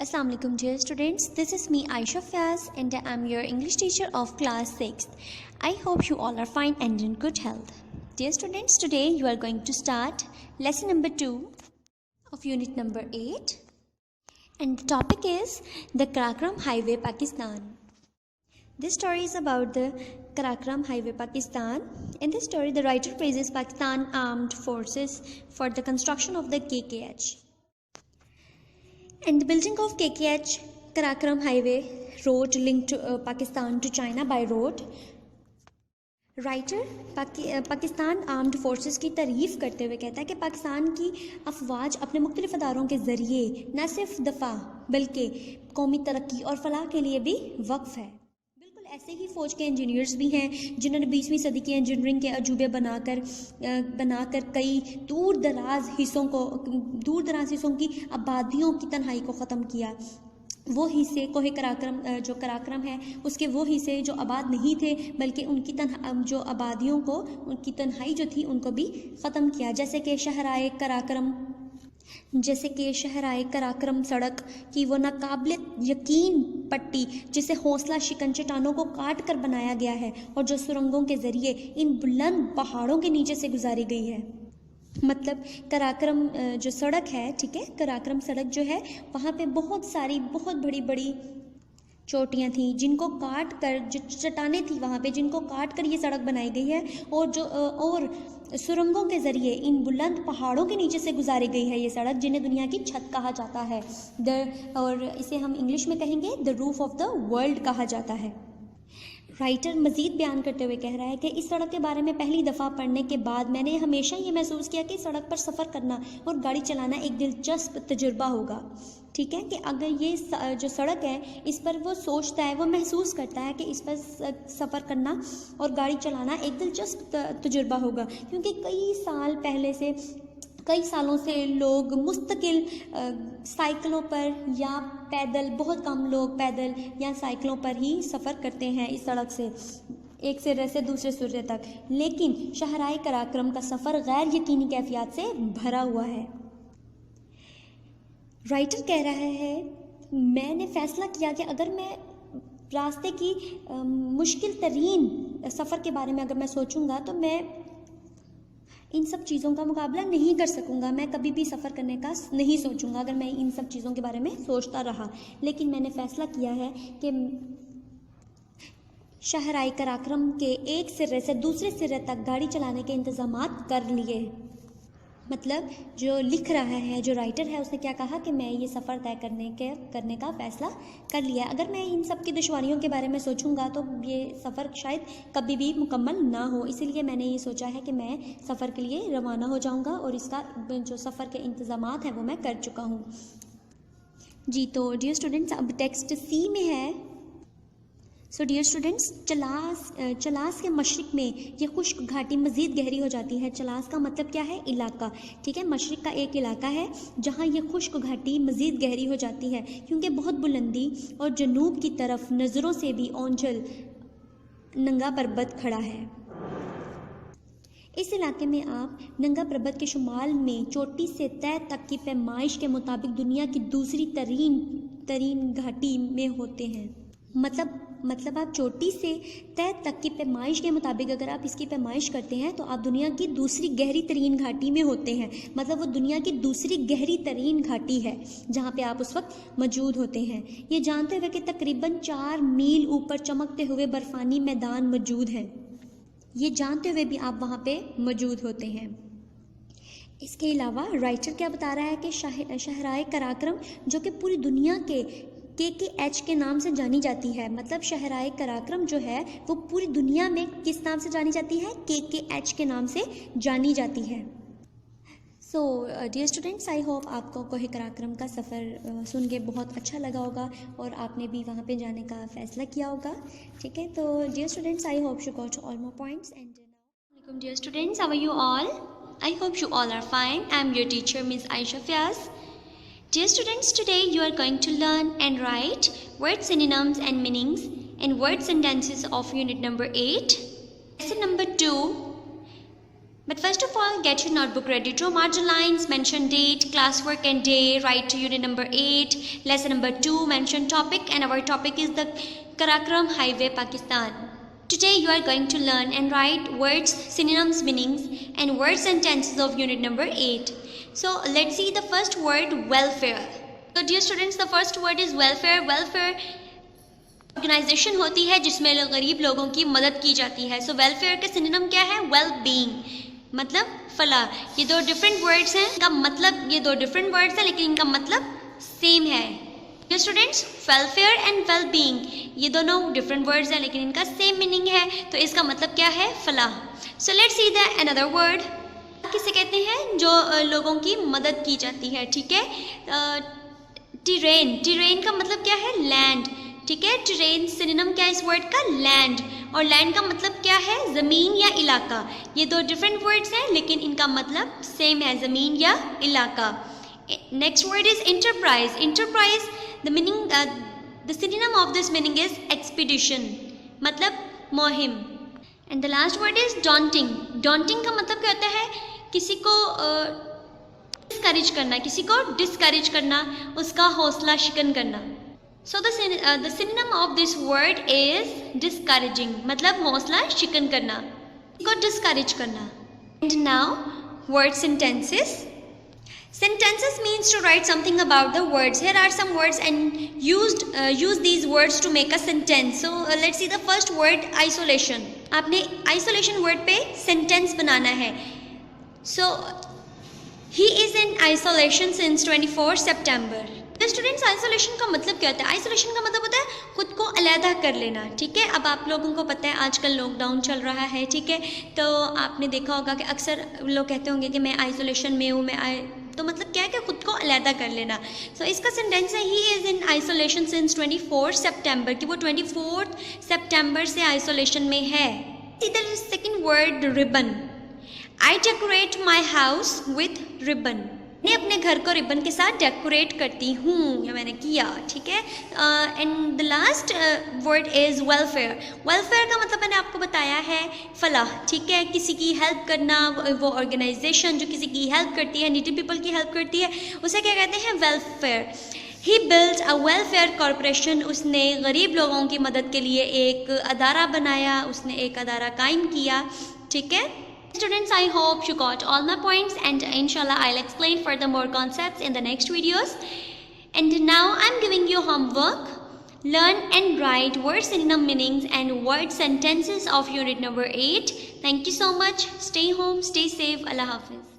Assalamu alaikum dear students, this is me Aisha Faz and I am your English teacher of class 6th. I hope you all are fine and in good health. Dear students, today you are going to start lesson number 2 of unit number 8 and the topic is the Karakoram Highway, Pakistan. This story is about the Karakoram Highway, Pakistan. In this story, the writer praises Pakistan Armed Forces for the construction of the KKH. And the building of KKH, Karakoram Highway road linked to, Pakistan to China by road. Writer Pakistan armed forces की तारीफ़ करते हुए कहता है कि पाकिस्तान की अफवाज अपने मुख्तलिफ अदारों के ज़रिए न सिर्फ दफ़ा बल्कि कौमी तरक्की और फलाह के लिए भी वक्फ़ है। बिल्कुल ऐसे ही फ़ौज के इंजीनियर्स भी हैं जिन्होंने 20वीं सदी की इंजीनियरिंग के अजूबे बनाकर कई दूर दराज हिस्सों की आबादियों की तन्हाई को ख़त्म किया। वो हिस्से कोहे कराक्रम जो कराक्रम है उसके वो हिस्से जो आबाद नहीं थे बल्कि उनकी जो आबादियों को उनकी तन्हाई जो थी उनको भी ख़त्म किया। जैसे कि शहराए कराक्रम सड़क की वो नाकाबिल यकीन पट्टी जिसे हौसला शिकन चट्टानों को काट कर बनाया गया है और जो सुरंगों के ज़रिए इन बुलंद पहाड़ों के नीचे से गुजारी गई है। मतलब कराक्रम जो सड़क है, ठीक है, कराक्रम सड़क जो है वहाँ पे बहुत बड़ी बड़ी चोटियाँ थी जिनको काट कर, जो चट्टानें थी वहाँ पे जिनको काट कर ये सड़क बनाई गई है और सुरंगों के ज़रिए इन बुलंद पहाड़ों के नीचे से गुजारी गई है ये सड़क जिन्हें दुनिया की छत कहा जाता है और इसे हम इंग्लिश में कहेंगे the roof of the world कहा जाता है। राइटर मज़ीद बयान करते हुए कह रहा है कि इस सड़क के बारे में पहली दफ़ा पढ़ने के बाद मैंने हमेशा ये महसूस किया कि सड़क पर सफ़र करना और गाड़ी चलाना एक दिलचस्प तजुर्बा होगा। ठीक है कि अगर ये जो सड़क है इस पर वो सोचता है, वो महसूस करता है कि इस पर सफ़र करना और गाड़ी चलाना एक दिलचस्प तजुर्बा होगा, क्योंकि कई सालों से लोग मुस्तकिल साइकिलों पर या पैदल, बहुत कम लोग पैदल या साइकिलों पर ही सफ़र करते हैं इस सड़क से एक सिरे से दूसरे सिरे तक। लेकिन शहराए कराक्रम का सफ़र गैर यकीनी कैफियत से भरा हुआ है। राइटर कह रहा है, मैंने फ़ैसला किया कि अगर मैं रास्ते की मुश्किल तरीन सफ़र के बारे में अगर मैं सोचूंगा तो मैं इन सब चीज़ों का मुकाबला नहीं कर सकूंगा। मैं कभी भी सफ़र करने का नहीं सोचूंगा अगर मैं इन सब चीज़ों के बारे में सोचता रहा। लेकिन मैंने फ़ैसला किया है कि शहराए कराक्रम के एक सिरे से दूसरे सिरे तक गाड़ी चलाने के इंतज़ामात कर लिए। मतलब जो लिख रहा है, जो राइटर है, उसने क्या कहा कि मैं ये सफ़र तय करने का फ़ैसला कर लिया। अगर मैं इन सब की दुश्वारियों के बारे में सोचूंगा तो ये सफ़र शायद कभी भी मुकम्मल ना हो, इसीलिए मैंने ये सोचा है कि मैं सफ़र के लिए रवाना हो जाऊंगा और इसका जो सफ़र के इंतज़ामात हैं वो मैं कर चुका हूँ। जी तो डियर स्टूडेंट्स, अब टेक्स्ट सी में है। सो डियर स्टूडेंट्स, चलास के मशरिक में ये खुश्क घाटी मज़ीद गहरी हो जाती है। चलास का मतलब क्या है? इलाका, ठीक है। मशरिक का एक इलाका है जहाँ ये खुश्क घाटी मज़ीद गहरी हो जाती है क्योंकि बहुत बुलंदी और जनूब की तरफ नज़रों से भी ओंझल नंगा पर्वत खड़ा है। इस इलाके में आप नंगा पर्वत के शुमाल में चोटी से तय तक की पैमाइश के मुताबिक दुनिया की दूसरी तरीन घाटी में होते हैं। मतलब आप चोटी से तय तक की पैमाइश के मुताबिक अगर आप इसकी पैमाइश करते हैं तो आप दुनिया की दूसरी गहरी तरीन घाटी में होते हैं। मतलब वो दुनिया की दूसरी गहरी तरीन घाटी है जहाँ पे आप उस वक्त मौजूद होते हैं। ये जानते हुए कि तकरीबन 4 मील ऊपर चमकते हुए बर्फानी मैदान मौजूद हैं, ये जानते हुए भी आप वहाँ पे मौजूद होते हैं। इसके अलावा राइटर क्या बता रहा है कि शहराए कराक्रम जो कि पूरी दुनिया के KKH के नाम से जानी जाती है। मतलब शहराए कराक्रम जो है वो पूरी दुनिया में किस नाम से जानी जाती है? KKH के नाम से जानी जाती है। So dear students, I hope आपको कोहे कराक्रम का सफ़र सुन के बहुत अच्छा लगा होगा और आपने भी वहाँ पे जाने का फ़ैसला किया होगा, ठीक है। तो dear students, I hope you got all more points and now dear students, how are you all? I hope you all are fine. I am your teacher miss Ayesha Fayaz. Dear students, today you are going to learn and write word synonyms and meanings and word sentences of unit number 8. Lesson number 2, But first of all, get your notebook ready. Draw margin lines, mention date, classwork and day, write unit number 8, lesson number 2, mention topic, and our topic is the Karakoram Highway, Pakistan. Today you are going to learn and write words, synonyms, meanings, and words and tenses of unit number 8. So let's see the first word, welfare. So dear students, the first word is welfare. Welfare organisation होती है जिसमें गरीब लोगों की मदद की जाती है. सो वेलफेयर के सिनोनिम क्या है? वेल बीइंग, मतलब फलाह. ये दो डिफरेंट वर्ड्स हैं, इनका मतलब ये दो डिफरेंट वर्ड्स हैं लेकिन इनका मतलब सेम है. ये students, welfare and well being ये दोनों डिफरेंट वर्ड्स हैं लेकिन इनका सेम मीनिंग है. तो इसका मतलब क्या है? फलाह. So let's see the another word. किसे कहते हैं? जो लोगों की मदद की जाती है. ठीक है. टिरेन. टिरेन का मतलब क्या है? लैंड. ठीक है. टिरेन सिनोनिम क्या है इस वर्ड का? लैंड. और लैंड का मतलब क्या है? ज़मीन या इलाका. ये दो डिफरेंट वर्ड्स हैं लेकिन इनका मतलब सेम है, ज़मीन या इलाका. Next word is enterprise. Enterprise the meaning, the synonym of this meaning is expedition, मतलब मुहिम. And the last word is daunting. Daunting का मतलब क्या होता है? किसी को डिस्करेज करना, किसी को डिस्करेज करना, उसका हौसला शिकन करना. So the synonym of this word is discouraging, मतलब हौसला शिकन करना, को discourage करना. And now word sentences. Sentences means to write something about the words. Here are some words and use these words to make a sentence. So let's see the first word, isolation. आपने isolation word पे sentence बनाना है. So he is in isolation since 24 September. Students, isolation का मतलब क्या होता है? Isolation का मतलब होता है खुद को अलहदा कर लेना. ठीक है. अब आप लोगों को पता है आजकल लॉकडाउन चल रहा है. ठीक है. तो आपने देखा होगा कि अक्सर लोग कहते होंगे कि मैं आइसोलेशन में हूँ, तो मतलब क्या है कि खुद को अलहदा कर लेना. सो इसका सेंटेंस है, he is in isolation since 24 सितंबर, कि वो 24 सितंबर से आइसोलेशन में है. इधर second word, ribbon. I decorate my house with ribbon. मैं अपने घर को रिबन के साथ डेकोरेट करती हूँ, या मैंने किया. ठीक है. And the last word is welfare. Welfare का मतलब मैंने आपको बताया है फलाह. ठीक है. किसी की हेल्प करना, वो ऑर्गेनाइजेशन जो किसी की हेल्प करती है, नीडी पीपल की हेल्प करती है, उसे क्या कहते हैं? Welfare. He build a welfare corporation. उसने गरीब लोगों की मदद के लिए एक अदारा बनाया, उसने एक अदारा कायम किया. ठीक है. Students, I hope you got all my points, and inshallah I'll explain further more concepts in the next videos. And now I'm giving you homework. Learn and write word synonym meanings and word sentences of unit number 8. Thank you so much. Stay home, stay safe. Allah Hafiz.